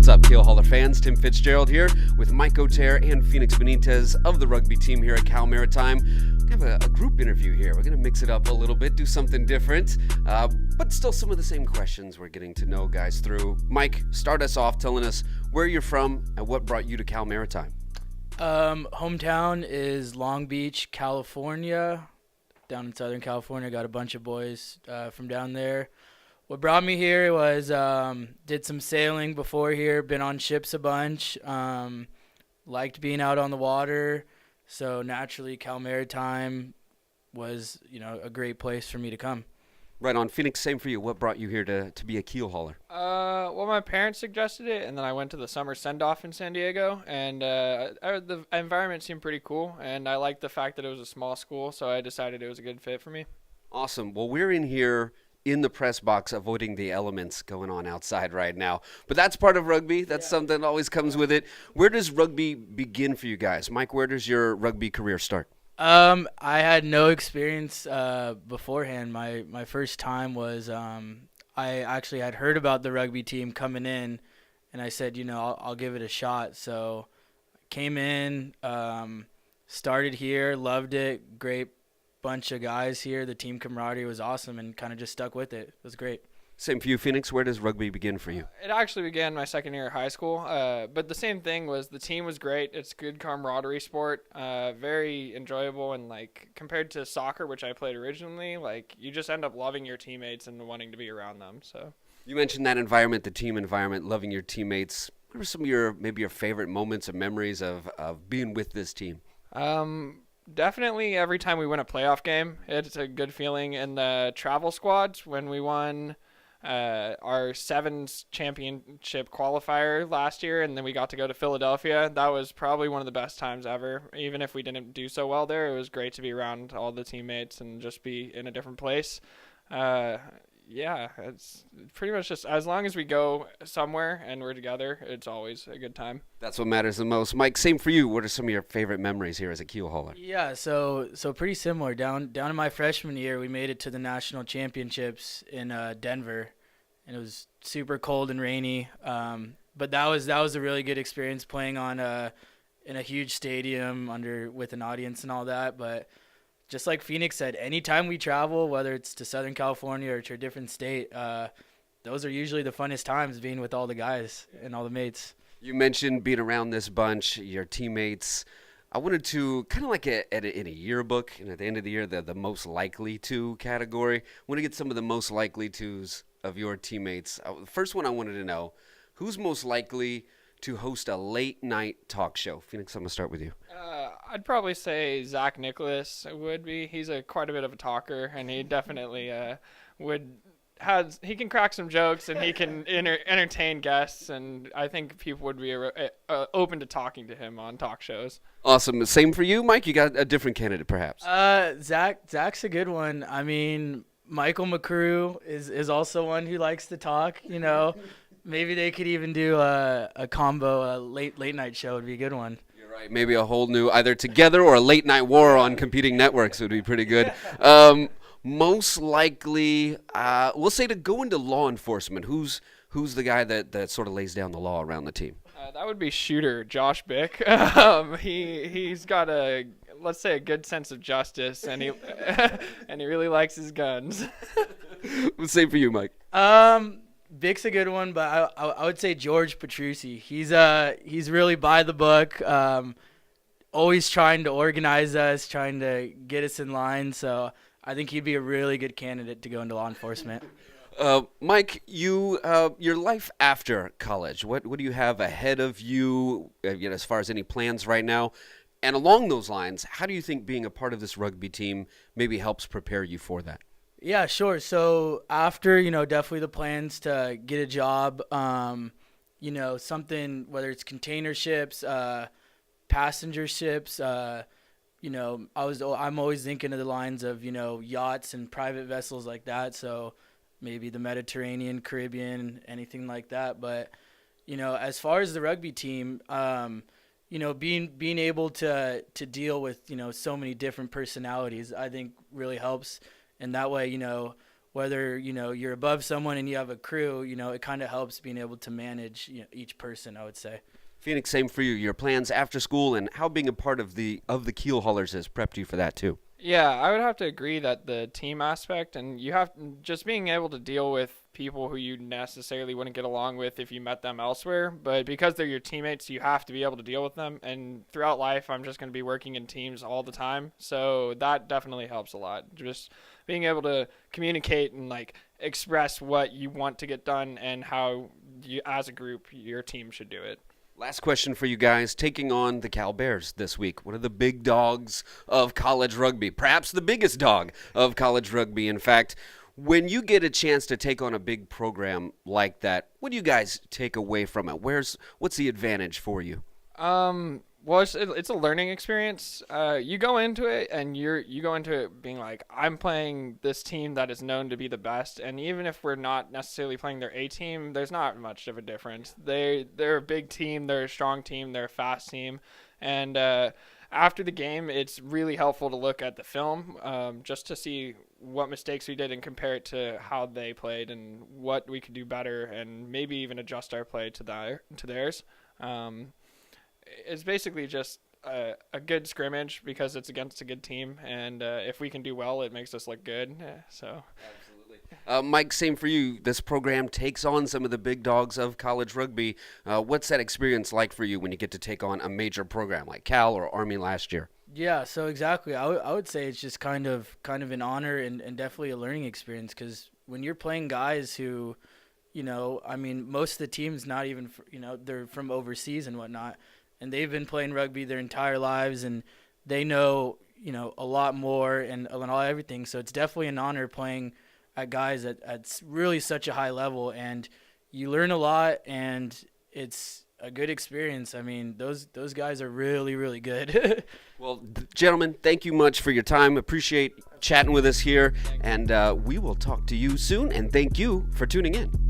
What's up, Keel Hauler fans? Tim Fitzgerald here with Mike Otair and Phoenix Benitez of the rugby team here at Cal Maritime. We have a group interview here. We're going to mix it up a little bit, do something different, but still some of the same questions we're getting to know guys through. Mike, start us off telling us where you're from and what brought you to Cal Maritime. Hometown is Long Beach, California. Down in Southern California, got a bunch of boys from down there. What brought me here was did some sailing before here, been on ships a bunch, liked being out on the water, so naturally Cal Maritime was, a great place for me to come. Right on. Phoenix, same for you. What brought you here to be a keel hauler? Well, my parents suggested it, and then I went to the summer send-off in San Diego, and the environment seemed pretty cool, and I liked the fact that it was a small school, so I decided it was a good fit for me. Awesome. Well, we're in here in the press box avoiding the elements going on outside right now. But that's part of rugby. That's something that always comes with it. Where does rugby begin for you guys? Mike, where does your rugby career start? I had no experience beforehand. My first time was I actually had heard about the rugby team coming in, and I said, I'll give it a shot. So I came in, started here, loved it, great bunch of guys here. The team camaraderie was awesome and kind of just stuck with it. It was great. Same for you, Phoenix. Where does rugby begin for you? It actually began my second year of high school, but the same thing was the team was great. It's good camaraderie sport, very enjoyable, and compared to soccer, which I played originally, you just end up loving your teammates and wanting to be around them. So you mentioned that environment, the team environment, loving your teammates. What are some of your favorite moments and memories of being with this team? Definitely every time we win a playoff game, it's a good feeling. And the travel squads, when we won our Sevens championship qualifier last year, and then we got to go to Philadelphia, that was probably one of the best times ever. Even if we didn't do so well there, it was great to be around all the teammates and just be in a different place. It's pretty much just as long as we go somewhere and we're together, it's always a good time. That's what matters the most. Mike, same for you. What are some of your favorite memories here as a keel hauler? Yeah, so pretty similar. Down in my freshman year, we made it to the national championships in Denver, and it was super cold and rainy. But that was a really good experience playing on in a huge stadium with an audience and all that. But just like Phoenix said, anytime we travel, whether it's to Southern California or to a different state, those are usually the funnest times, being with all the guys and all the mates. You mentioned being around this bunch, your teammates. I wanted to, kind of like in a yearbook, and at the end of the year, the most likely to category. I want to get some of the most likely tos of your teammates. The first one I wanted to know, who's most likely to host a late-night talk show? Phoenix, I'm going to start with you. I'd probably say Zach Nicholas would be. He's quite a bit of a talker, and he definitely he can crack some jokes, and he can entertain guests, and I think people would be open to talking to him on talk shows. Awesome. Same for you, Mike? You got a different candidate, perhaps? Zach's a good one. I mean, Michael McCrew is also one who likes to talk, Maybe they could even do a combo, a late night show would be a good one. You're right. Maybe a whole new, either together or a late night war on competing networks would be pretty good. Most likely, we'll say to go into law enforcement. Who's the guy that sort of lays down the law around the team? That would be shooter Josh Bick. He's got a good sense of justice, and he and he really likes his guns. We'll say for you, Mike. Bick's a good one, but I would say George Petrucci. He's really by the book, always trying to organize us, trying to get us in line. So I think he'd be a really good candidate to go into law enforcement. Mike, your life after college, what do you have ahead of you, as far as any plans right now? And along those lines, how do you think being a part of this rugby team maybe helps prepare you for that? Yeah, sure. So after, definitely the plans to get a job, something, whether it's container ships, passenger ships, I'm always thinking of the lines of, yachts and private vessels like that. So maybe the Mediterranean, Caribbean, anything like that. But, as far as the rugby team, being able to deal with, so many different personalities, I think really helps. And that way, whether, you're above someone and you have a crew, it kind of helps being able to manage, each person, I would say. Phoenix, same for you. Your plans after school and how being a part of the Keel Haulers has prepped you for that too. Yeah, I would have to agree that the team aspect, and you have just being able to deal with people who you necessarily wouldn't get along with if you met them elsewhere, but because they're your teammates, you have to be able to deal with them. And throughout life, I'm just going to be working in teams all the time, so that definitely helps a lot. Just being able to communicate and like express what you want to get done and how you, as a group, your team should do it. Last question for you guys. Taking on the Cal Bears this week, one of the big dogs of college rugby, perhaps the biggest dog of college rugby. In fact, when you get a chance to take on a big program like that, what do you guys take away from it? What's the advantage for you? Well, it's a learning experience. You go into it and you go into it being like, I'm playing this team that is known to be the best, and even if we're not necessarily playing their A team, there's not much of a difference. They're a big team, they're a strong team, they're a fast team, and after the game, it's really helpful to look at the film just to see what mistakes we did and compare it to how they played and what we could do better, and maybe even adjust our play to theirs. It's basically just a good scrimmage because it's against a good team, and if we can do well, it makes us look good. So, absolutely. Mike, same for you. This program takes on some of the big dogs of college rugby. What's that experience like for you when you get to take on a major program like Cal or Army last year? Yeah, so exactly. I would say it's just kind of an honor and definitely a learning experience, because when you're playing guys who, most of the teams not even, they're from overseas and whatnot, and they've been playing rugby their entire lives, and they know, a lot more and all everything. So it's definitely an honor playing at guys at really such a high level, and you learn a lot, and it's a good experience. I mean, those guys are really, really good. Well, gentlemen, thank you much for your time. Appreciate chatting with us here, and we will talk to you soon, and thank you for tuning in.